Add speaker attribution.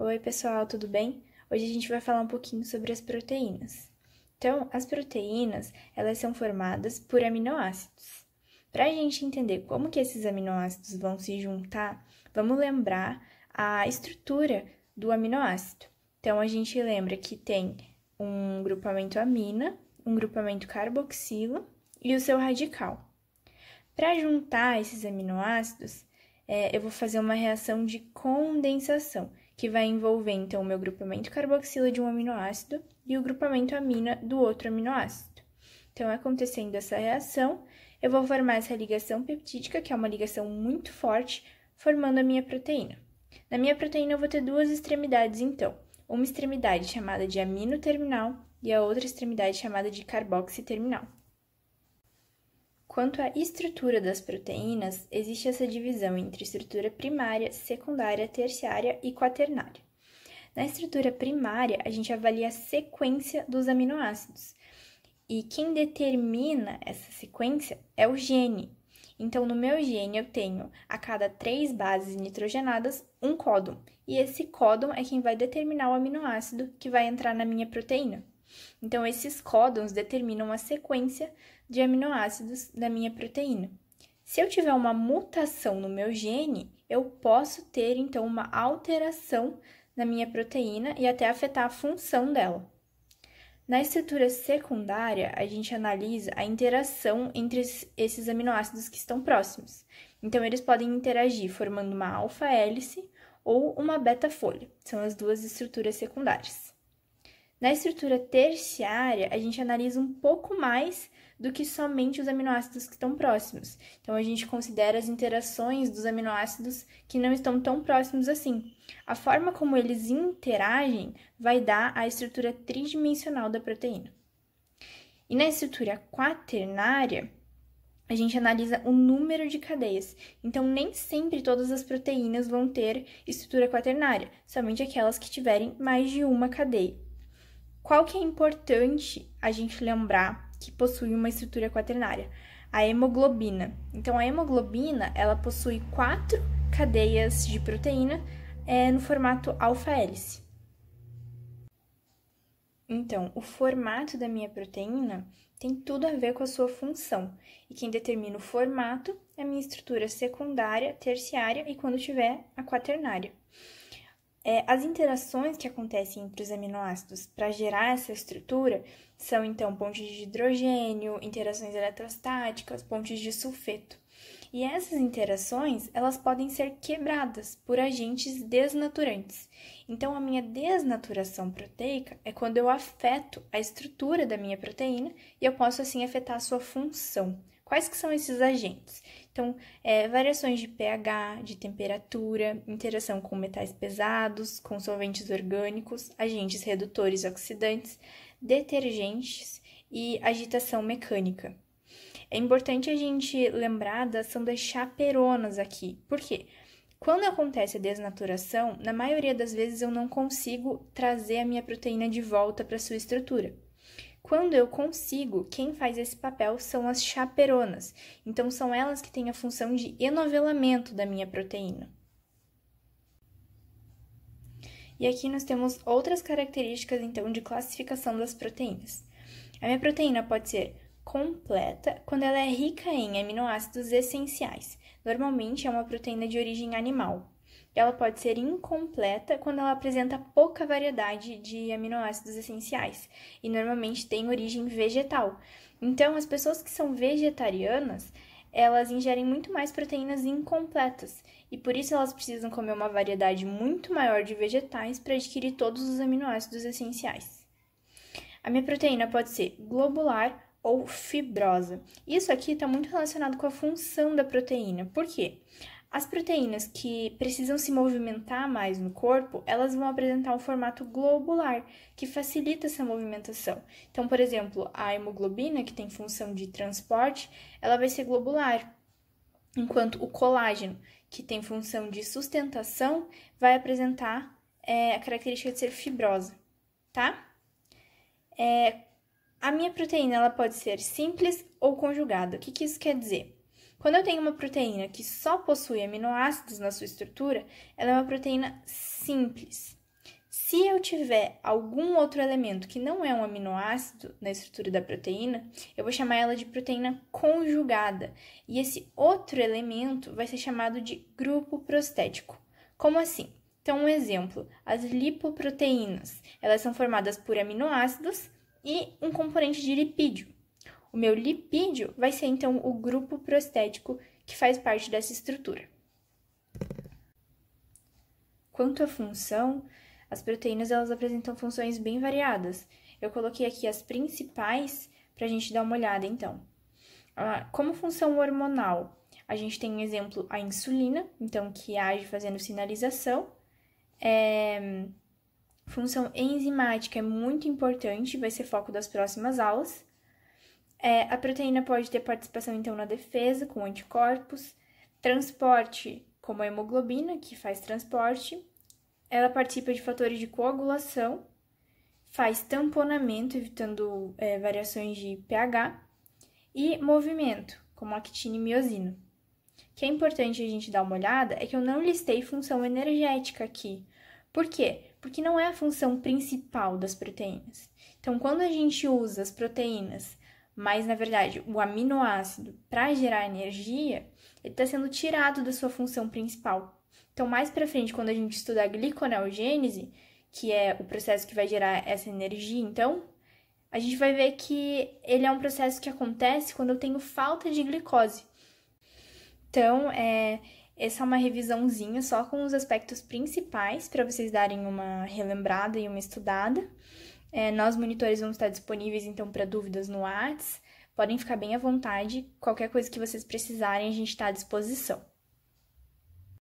Speaker 1: Oi, pessoal, tudo bem? Hoje a gente vai falar um pouquinho sobre as proteínas. Então, as proteínas, elas são formadas por aminoácidos. Para a gente entender como que esses aminoácidos vão se juntar, vamos lembrar a estrutura do aminoácido. Então, a gente lembra que tem um grupamento amina, um grupamento carboxila e o seu radical. Para juntar esses aminoácidos, eu vou fazer uma reação de condensação, que vai envolver, então, o meu grupamento carboxila de um aminoácido e o grupamento amina do outro aminoácido. Então, acontecendo essa reação, eu vou formar essa ligação peptídica, que é uma ligação muito forte, formando a minha proteína. Na minha proteína, eu vou ter duas extremidades, então. Uma extremidade chamada de amino terminal e a outra extremidade chamada de carboxi terminal. Quanto à estrutura das proteínas, existe essa divisão entre estrutura primária, secundária, terciária e quaternária. Na estrutura primária, a gente avalia a sequência dos aminoácidos. E quem determina essa sequência é o gene. Então, no meu gene, eu tenho a cada 3 bases nitrogenadas um códon. E esse códon é quem vai determinar o aminoácido que vai entrar na minha proteína. Então, esses códons determinam a sequência de aminoácidos da minha proteína. Se eu tiver uma mutação no meu gene, eu posso ter, então, uma alteração na minha proteína e até afetar a função dela. Na estrutura secundária, a gente analisa a interação entre esses aminoácidos que estão próximos. Então, eles podem interagir formando uma alfa-hélice ou uma beta-folha. São as duas estruturas secundárias. Na estrutura terciária, a gente analisa um pouco mais do que somente os aminoácidos que estão próximos. Então, a gente considera as interações dos aminoácidos que não estão tão próximos assim. A forma como eles interagem vai dar a estrutura tridimensional da proteína. E na estrutura quaternária, a gente analisa o número de cadeias. Então, nem sempre todas as proteínas vão ter estrutura quaternária, somente aquelas que tiverem mais de uma cadeia. Qual que é importante a gente lembrar que possui uma estrutura quaternária? A hemoglobina. Então, a hemoglobina, ela possui 4 cadeias de proteína no formato alfa-hélice. Então, o formato da minha proteína tem tudo a ver com a sua função. E quem determina o formato é a minha estrutura secundária, terciária e, quando tiver, a quaternária. As interações que acontecem entre os aminoácidos para gerar essa estrutura são, então, pontes de hidrogênio, interações eletrostáticas, pontes de sulfeto. E essas interações, elas podem ser quebradas por agentes desnaturantes. Então, a minha desnaturação proteica é quando eu afeto a estrutura da minha proteína e eu posso, assim, afetar a sua função. Quais que são esses agentes? Então, variações de pH, de temperatura, interação com metais pesados, com solventes orgânicos, agentes redutores oxidantes, detergentes e agitação mecânica. É importante a gente lembrar da ação das chaperonas aqui. Por quê? Quando acontece a desnaturação, na maioria das vezes eu não consigo trazer a minha proteína de volta para sua estrutura. Quando eu consigo, quem faz esse papel são as chaperonas. Então, são elas que têm a função de enovelamento da minha proteína. E aqui nós temos outras características, então, de classificação das proteínas. A minha proteína pode ser completa quando ela é rica em aminoácidos essenciais. Normalmente, é uma proteína de origem animal. Ela pode ser incompleta quando ela apresenta pouca variedade de aminoácidos essenciais e normalmente tem origem vegetal. Então, as pessoas que são vegetarianas, elas ingerem muito mais proteínas incompletas e por isso elas precisam comer uma variedade muito maior de vegetais para adquirir todos os aminoácidos essenciais. A minha proteína pode ser globular ou fibrosa. Isso aqui está muito relacionado com a função da proteína. Por quê? As proteínas que precisam se movimentar mais no corpo, elas vão apresentar um formato globular, que facilita essa movimentação. Então, por exemplo, a hemoglobina, que tem função de transporte, ela vai ser globular, enquanto o colágeno, que tem função de sustentação, vai apresentar a característica de ser fibrosa, tá? A minha proteína, ela pode ser simples ou conjugada. O que isso quer dizer? Quando eu tenho uma proteína que só possui aminoácidos na sua estrutura, ela é uma proteína simples. Se eu tiver algum outro elemento que não é um aminoácido na estrutura da proteína, eu vou chamar ela de proteína conjugada. E esse outro elemento vai ser chamado de grupo prostético. Como assim? Então, um exemplo, as lipoproteínas, elas são formadas por aminoácidos e um componente de lipídio. O meu lipídio vai ser, então, o grupo prostético que faz parte dessa estrutura. Quanto à função, as proteínas elas apresentam funções bem variadas. Eu coloquei aqui as principais para a gente dar uma olhada, então. Como função hormonal, a gente tem um exemplo a insulina, então, que age fazendo sinalização. Função enzimática é muito importante, vai ser foco das próximas aulas. A proteína pode ter participação, então, na defesa, com anticorpos. Transporte, como a hemoglobina, que faz transporte. Ela participa de fatores de coagulação, faz tamponamento, evitando variações de pH, e movimento, como a actina e miosina. O que é importante a gente dar uma olhada é que eu não listei função energética aqui. Por quê? Porque não é a função principal das proteínas. Então, quando a gente usa as proteínas, mas, na verdade, o aminoácido para gerar energia, ele está sendo tirado da sua função principal. Então, mais para frente, quando a gente estudar a gliconeogênese, que é o processo que vai gerar essa energia, então, a gente vai ver que ele é um processo que acontece quando eu tenho falta de glicose. Então, essa é uma revisãozinha só com os aspectos principais para vocês darem uma relembrada e uma estudada. Nós, monitores, vamos estar disponíveis, então, para dúvidas no WhatsApp. Podem ficar bem à vontade. Qualquer coisa que vocês precisarem, a gente está à disposição.